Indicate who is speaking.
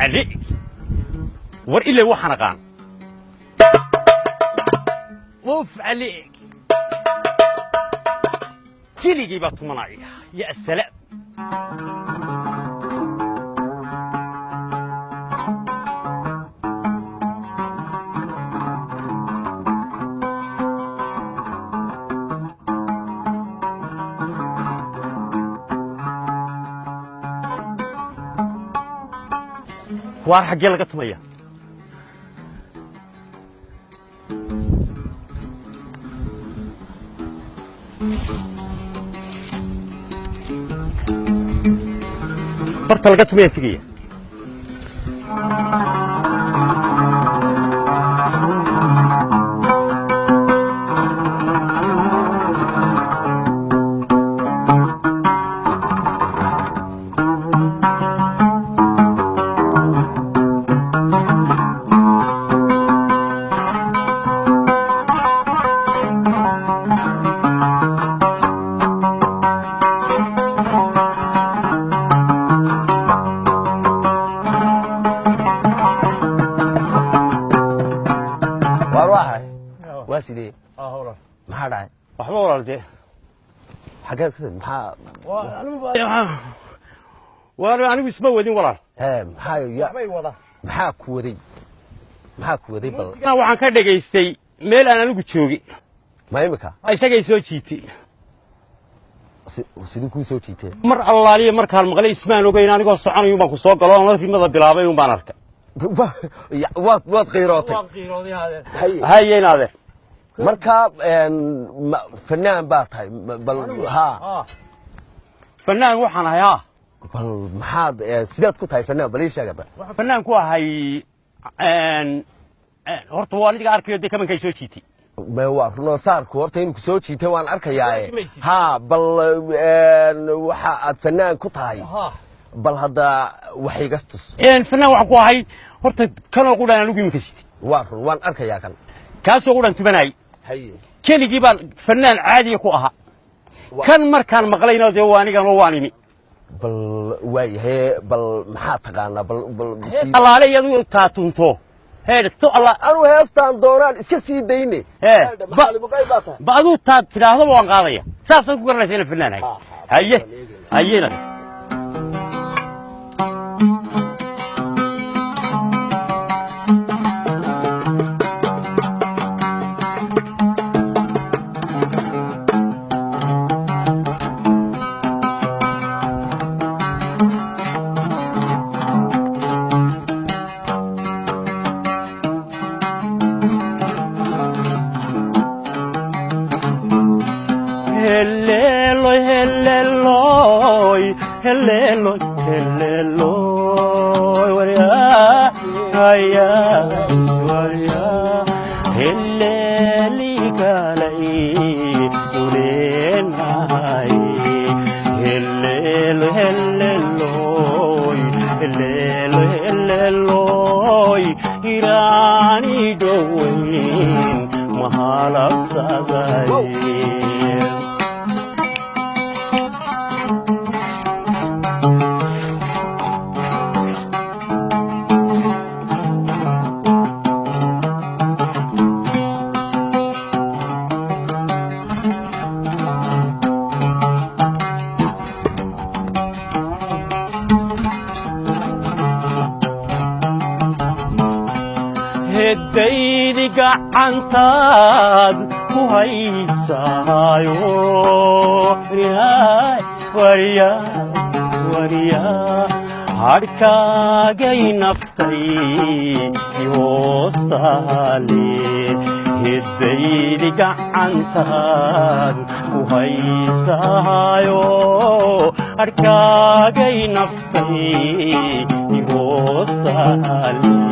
Speaker 1: عليك وإلا وحنقان وف عليك كلي جيبات مناعي يا السلام waar xaggee laga tumaya barta laga tumaya tigaya
Speaker 2: واسيدي
Speaker 1: هورا
Speaker 2: ما داعي
Speaker 1: waxba walaaltee
Speaker 2: xageed maxaa
Speaker 1: waa anigu isma wadin walaal
Speaker 2: maxaa ku waday bal
Speaker 1: waxaan ka dhageystay meel aan anigu joogay
Speaker 2: ma imika
Speaker 1: isagay soo jiitay
Speaker 2: sidii ku soo jiitay
Speaker 1: mar allaaliye markaan maqlay ismaan ogeyn anigoo soconayo baan ku soo galo oo rimada bilaabay baan arkay
Speaker 2: waad qiirootay
Speaker 1: hayeenaade
Speaker 2: marka fanaan baa tahay bal
Speaker 1: fanaan waxaan ahay
Speaker 2: bal maxaad sidaad ku tahay fanaan bal ii sheeg hadda
Speaker 1: waxaan fanaan ku ahay horta waa aniga arkayo dee kamankay soo jiitay
Speaker 2: ma waa runo saarku horta inuu soo jiitay waan arkayaa bal waxa aad fanaan ku tahay bal hadda wax iga tus
Speaker 1: fanaan waxaan ku ahay horta kanoo qudhaan anigu iminka sitay
Speaker 2: waa run waan arkayaa kan
Speaker 1: kaasoo qudhaan tubanayay keligii baan fanaan caadiya ku ahaa kan markaan maqlayno dee waa anigan oo waan imi
Speaker 2: bal waayahe bal maxaa taqaanaa bal
Speaker 1: allaale iyadu taatunto heedto alla
Speaker 2: anu heestaan doonaan iska sii dayne
Speaker 1: ba aduu taad tidhaahdo waan qaadaya saasaan ku garanaysa inaan fanaan haye hayena هديني قعنتاد وهيسايو وريا هاركاغي نفتي يوستالي هديني قعنتاد وهيسايو هاركاغي نفتي يوستالي